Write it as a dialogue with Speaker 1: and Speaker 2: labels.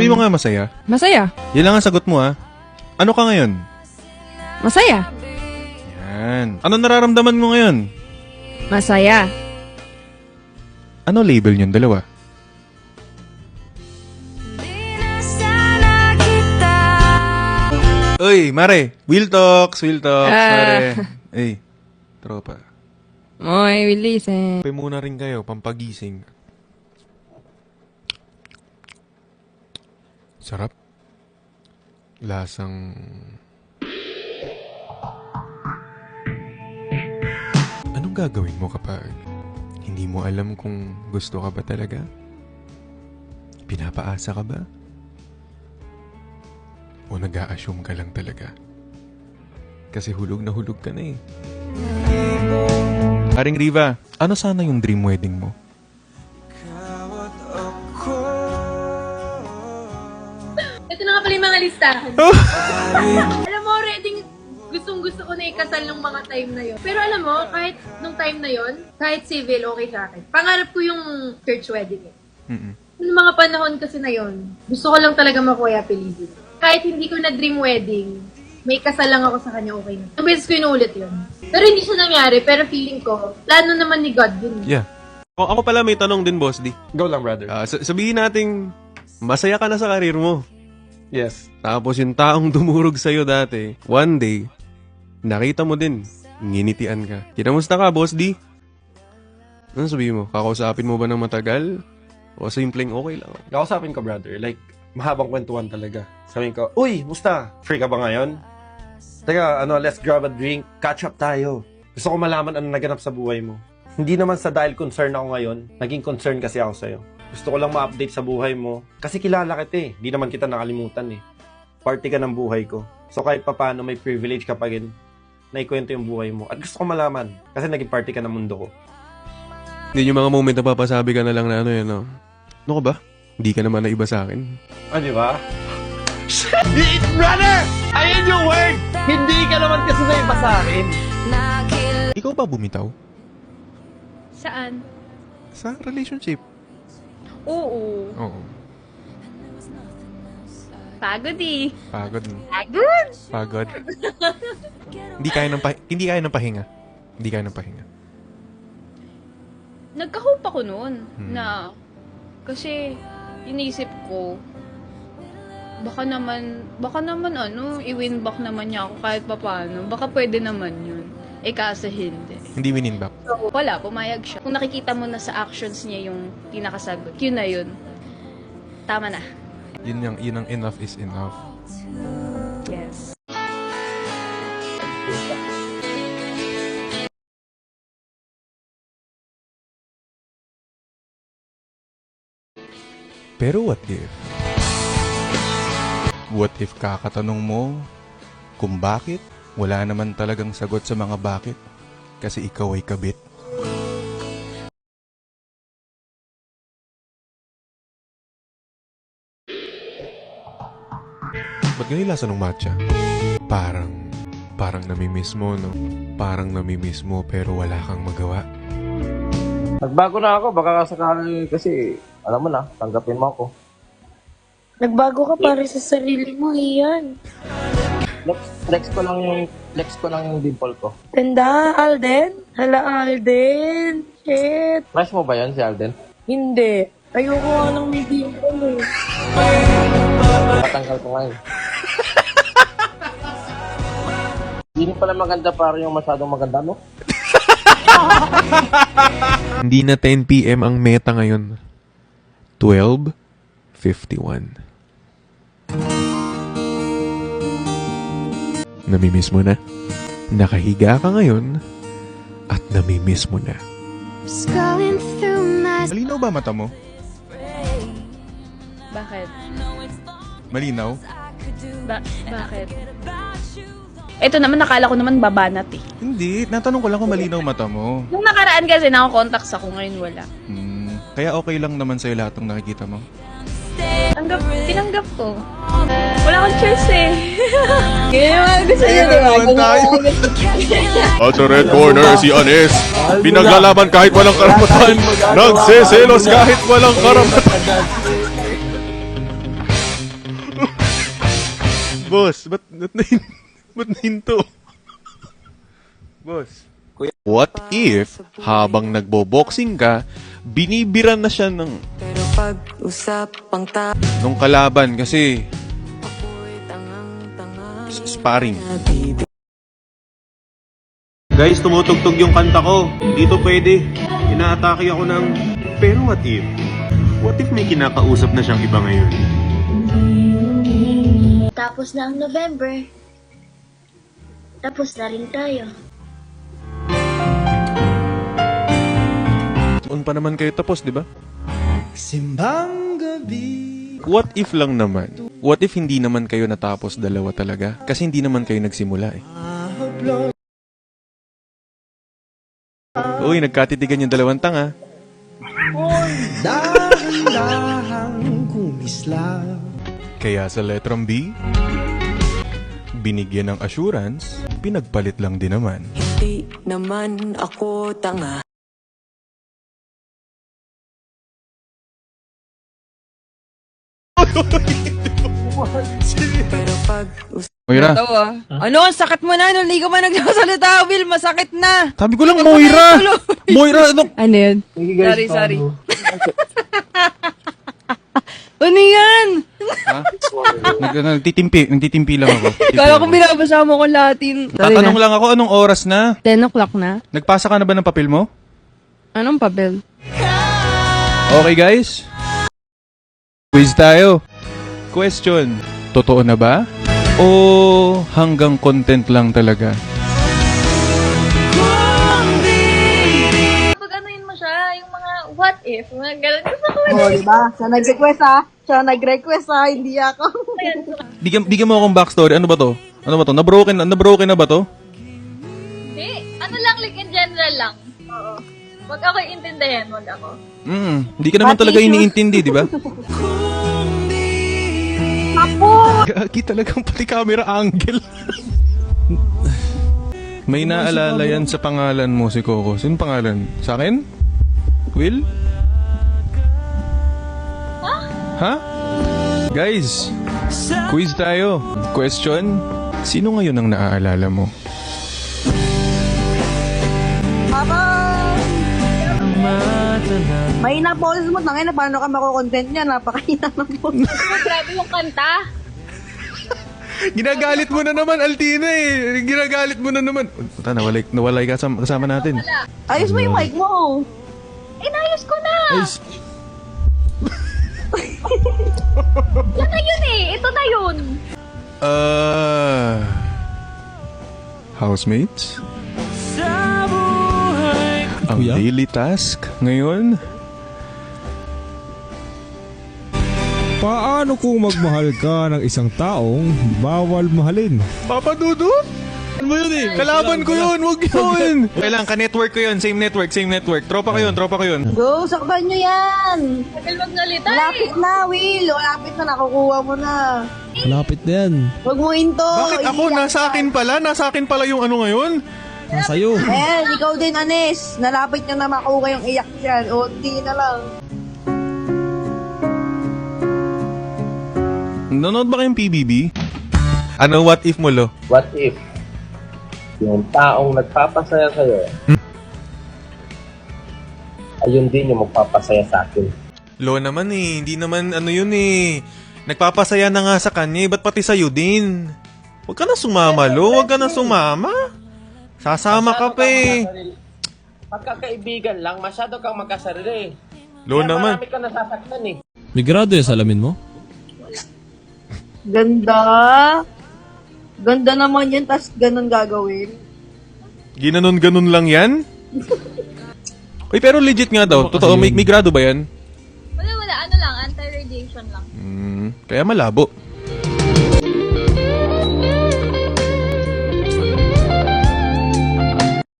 Speaker 1: Sabi mo nga masaya.
Speaker 2: Masaya.
Speaker 1: Yan lang ang sagot mo ha. Ano ka ngayon?
Speaker 2: Masaya.
Speaker 1: Yan. Ano nararamdaman mo ngayon?
Speaker 2: Masaya.
Speaker 1: Ano label niyon dalawa? Uy, Mare. Will talks, Mare. Hey, tropa.
Speaker 2: Oy, will listen.
Speaker 1: Kape muna rin kayo, pampagising. Sarap. Lasang... Anong gagawin mo kapag hindi mo alam kung gusto ka ba talaga? Pinapaasa ka ba? O nag-a-assume ka lang talaga? Kasi hulog na hulog ka na eh. Haring Riva, ano sana yung dream wedding mo?
Speaker 3: Ito na nga pala yung mga listahan. Alam mo, already gustong-gusto ko na ikasal ng mga time na yon. Pero alam mo, kahit nung time na yon, kahit civil, okay sa akin. Pangarap ko yung church wedding eh. Noong mga panahon kasi na yon, gusto ko lang talaga makuha Pilipino. Kahit hindi ko na dream wedding, may kasal lang ako sa kanya, okay na. Ang beses ko inuulit yun. Pero hindi siya nangyari, pero feeling ko, plano naman ni God yun.
Speaker 1: Yeah. Ako pala may tanong din, Boss D.
Speaker 4: Go lang, brother.
Speaker 1: Sabihin nating masaya ka na sa karir mo.
Speaker 4: Yes.
Speaker 1: Tapos yung taong dumurog sa'yo dati, one day, nakita mo din, nginitian ka. Kinamusta ka, Boss D? Ano sabihin mo? Kakausapin mo ba ng matagal? O simpleng okay lang?
Speaker 4: Kausapin ko, brother. Like, mahabang kwentuhan talaga. Sabihin ko, uy, musta? Free ka ba ngayon? Teka, let's grab a drink. Catch up tayo. Gusto ko malaman ano naganap sa buhay mo. Hindi naman sa dahil concern ako ngayon, naging concern kasi ako sa'yo. Gusto ko lang ma-update sa buhay mo. Kasi kilala kita eh. Hindi naman kita nakalimutan eh. Party ka ng buhay ko. So kahit papano may privilege ka pa rin na ikwento yung buhay mo. At gusto ko malaman. Kasi naging party ka ng mundo ko.
Speaker 1: Hindi yung mga moment na papasabi ka na lang na ano yan, no? Ano ka ba? Hindi ka naman na iba sa akin.
Speaker 4: Ah, di ba? Brother! Ayun yung word! Hindi ka naman kasi na iba sa akin.
Speaker 1: Ikaw ba bumitaw?
Speaker 2: Saan?
Speaker 1: Sa relationship?
Speaker 2: Oo.
Speaker 1: Oo.
Speaker 2: Pagod eh.
Speaker 1: Pagod.
Speaker 2: Pagod?
Speaker 1: Pagod. Hindi kaya ng pahinga. Hindi kaya ng pahinga.
Speaker 2: Nagka-hope ako noon na kasi inisip ko baka naman i-win back naman niya ako kahit papaano. Baka pwede naman yun. Eh kasi hindi.
Speaker 1: Hindi win back.
Speaker 2: So, wala, pumayag siya. Kung nakikita mo na sa actions niya yung pinakasagot, yun na yun. Tama na.
Speaker 1: Yun ang enough is enough.
Speaker 2: Yes.
Speaker 1: Pero what if? What if kakatanong mo kung bakit wala naman talagang sagot sa mga bakit kasi ikaw ay kabit? Ba't ganun lasa ng matcha? Parang namimiss mo, no? Parang namimiss mo pero wala kang magawa.
Speaker 5: Nagbago na ako, baka sakali kasi, alam mo na, tanggapin mo ako.
Speaker 3: Nagbago ka para sa sarili mo, Ian.
Speaker 5: Flex ko lang yung dimple ko.
Speaker 3: Ganda, Alden. Hala, Alden. Shit.
Speaker 5: Crush mo ba yan si Alden?
Speaker 3: Hindi. Ayoko nga ng may dimple eh.
Speaker 5: Patanggal ko ngayon. Hindi pala maganda para yung masyadong maganda, no?
Speaker 1: Hindi na 10 PM ang meta ngayon. 12:51. Namimiss mo na? Nakahiga ka ngayon at namimiss mo na. Malinaw ba mata mo?
Speaker 2: Bakit?
Speaker 1: Malinaw?
Speaker 2: Bakit? Ito naman, nakala ko naman babanat eh.
Speaker 1: Hindi. Natanong ko lang kung malinaw mata mo.
Speaker 2: Nung nakaraan kasi naka-contacts ako, ngayon wala.
Speaker 1: Kaya okay lang naman sa'yo lahat ng nakikita mo?
Speaker 2: Tinanggap ko. Wala akong choice eh. Ganyan naman gusto niyo, di ba?
Speaker 1: At sa red corner, si Anes. Pinaglalaban kahit walang karapatan. Nagseselos kahit walang karapatan. Boss, ba't nahinto? Boss. What if, habang nagbo-boxing ka, binibiran na siya ng nung kalaban kasi sparring. Guys, tumutugtog yung kanta ko. Dito pwede. Inaatake ako ng... Pero what if? What if may kinakausap na siyang iba ngayon?
Speaker 6: Tapos na ang November. Tapos na rin tayo.
Speaker 1: Noon pa naman kayo tapos, di ba? Simbang gabi. What if lang naman? What if hindi naman kayo natapos dalawa talaga? Kasi hindi naman kayo nagsimula eh. Uy, nagkatitigan yung dalawang tanga. Kaya sa letrang B, binigyan ng assurance, pinagpalit lang din naman.
Speaker 7: Hindi naman ako tanga. Pero pag
Speaker 1: Moira,
Speaker 8: Ano? Ang sakit mo na. Nung hindi ka man nagsasalita, Will. Masakit na.
Speaker 1: sabi ko lang Moira! Moira, ano?
Speaker 8: Ano yun? Sorry. Ano yan?
Speaker 1: Ha? Nagtitimpi lang ako.
Speaker 8: Kala ko binabasa mo ko Latin.
Speaker 1: Tatanong lang ako, anong oras na?
Speaker 8: 10 o'clock na.
Speaker 1: Nagpasa ka na ba ng papel mo?
Speaker 8: Anong papel?
Speaker 1: Okay guys, quiz tayo. Question, totoo na ba? O hanggang content lang talaga?
Speaker 3: Pag anuin mo siya, yung mga what if, mga ganun. Gusto ko
Speaker 8: O, diba? Siya nag-request ha. Siya nag-request ha. Hindi ako.
Speaker 1: Bigyan mo akong backstory. Ano ba to? Nabroken na ba to?
Speaker 3: Hindi. Ano lang, like in general lang. Oo. Wag ako iintindihan, wag ako.
Speaker 1: Hindi ka naman talaga iniintindi, di ba? Gagi talagang pati camera angle. May naalala yan sa pangalan mo si Coco. Sino pangalan? Sa akin? Will? Ha? Guys, quiz tayo. Question, sino ngayon ang naaalala mo?
Speaker 8: Mahina boses mo. Tangin na paano ka mako-content niya? Napakahina ng boses.
Speaker 3: Grabe yung kanta.
Speaker 1: Ginagalit mo na naman, Altina eh. Ginagalit mo na naman. Puta, nawalay kasama natin.
Speaker 8: Ayos mo yung mic mo.
Speaker 3: Inayos ko na! Yan na yun eh. Ito na yun.
Speaker 1: Housemates? Ang daily task ngayon?
Speaker 9: Paano kung magmahal ka ng isang taong bawal mahalin?
Speaker 1: Papa Dudu? Ano yun eh? Kalaban ko yun, wag yun! Kailangan ka-network ko yun, same network. Tropa ko yun.
Speaker 8: Go, saktan nyo yan.
Speaker 3: Tagal magsalita
Speaker 8: Malapit na, Will. Malapit na, nakukuha mo na.
Speaker 9: Malapit na yan.
Speaker 8: Huwag mo into.
Speaker 1: Bakit ako? Nasa akin pala yung ano ngayon?
Speaker 9: Nasa'yo.
Speaker 8: Ikaw din, Anes. Nalapit nyo na makuha yung iyak dyan. O, di na lang.
Speaker 1: Nanonood ba kayong PBB? Ano, what if mo, Lo?
Speaker 5: What if yung taong nagpapasaya sa'yo, ayun din yung magpapasaya sa akin.
Speaker 1: Lo naman eh, hindi naman ano yun eh. Nagpapasaya na nga sa kanya eh, ba't pati sa'yo din? Huwag ka na sumama, Lo. Huwag ka na sumama. Sasama ka pa eh.
Speaker 5: Pagkakaibigan lang, masyado kang magkasarili.
Speaker 1: Lo naman.
Speaker 5: Marami ka nasasaktan eh.
Speaker 9: May grado yung salamin mo?
Speaker 8: Ganda. Ganda naman yan, tas ganun gagawin.
Speaker 1: Ginanon-ganon lang yan? Uy, pero legit nga daw. Totoo, may grado ba yan?
Speaker 3: Wala. Ano lang, anti-radiation lang.
Speaker 1: Kaya malabo.